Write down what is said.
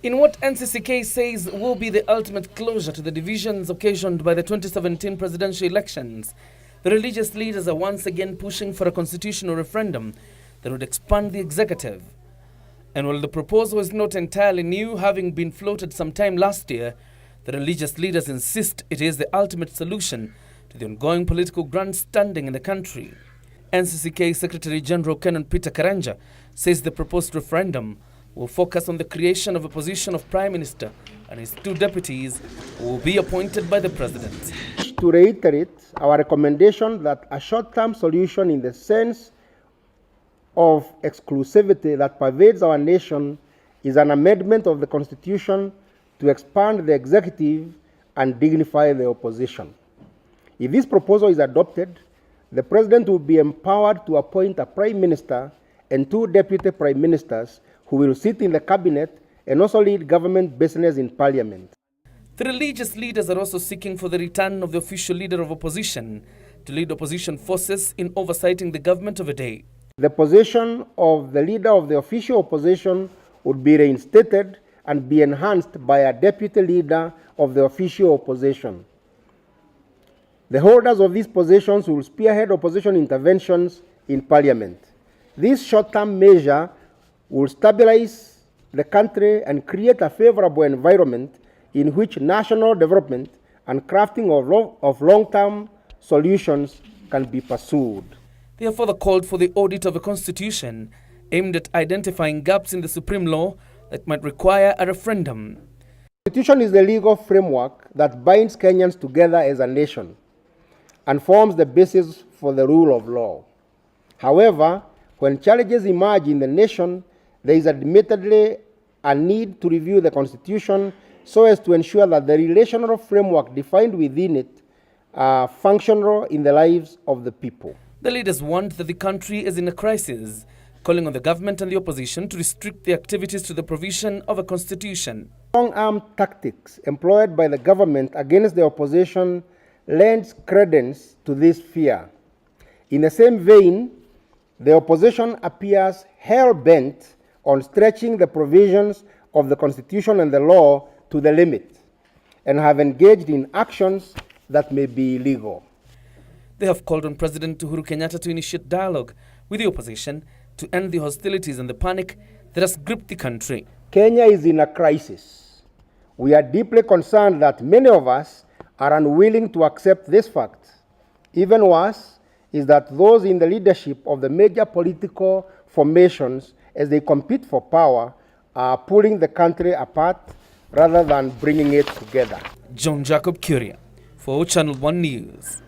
In what NCCK says will be the ultimate closure to the divisions occasioned by the 2017 presidential elections, the religious leaders are once again pushing for a constitutional referendum that would expand the executive. And while the proposal is not entirely new, having been floated sometime last year, the religious leaders insist it is the ultimate solution to the ongoing political grandstanding in the country. NCCK Secretary General Canon Peter Karanja says the proposed referendum will focus on the creation of a position of Prime Minister and his two deputies who will be appointed by the President. To reiterate our recommendation that a short-term solution in the sense of exclusivity that pervades our nation is an amendment of the Constitution to expand the executive and dignify the opposition. If this proposal is adopted, the President will be empowered to appoint a Prime Minister and two Deputy Prime Ministers who will sit in the cabinet and also lead government business in parliament. The religious leaders are also seeking for the return of the official leader of opposition to lead opposition forces in oversighting the government of a day. The position of the leader of the official opposition would be reinstated and be enhanced by a deputy leader of the official opposition. The holders of these positions will spearhead opposition interventions in parliament. This short-term measure will stabilize the country and create a favorable environment in which national development and crafting of long-term solutions can be pursued. They have further called for the audit of a constitution aimed at identifying gaps in the supreme law that might require a referendum. The constitution is the legal framework that binds Kenyans together as a nation and forms the basis for the rule of law. However, when challenges emerge in the nation, there is admittedly a need to review the Constitution so as to ensure that the relational framework defined within it are functional in the lives of the people. The leaders want that the country is in a crisis, calling on the government and the opposition to restrict the activities to the provision of a constitution. Long-arm tactics employed by the government against the opposition lends credence to this fear. In the same vein, the opposition appears hell-bent on stretching the provisions of the Constitution and the law to the limit and have engaged in actions that may be illegal. They have called on President Uhuru Kenyatta to initiate dialogue with the opposition to end the hostilities and the panic that has gripped the country. Kenya is in a crisis. We are deeply concerned that many of us are unwilling to accept this fact. Even worse is that those in the leadership of the major political formations, as they compete for power, are pulling the country apart rather than bringing it together. John Jacob Curia for Channel 1 News.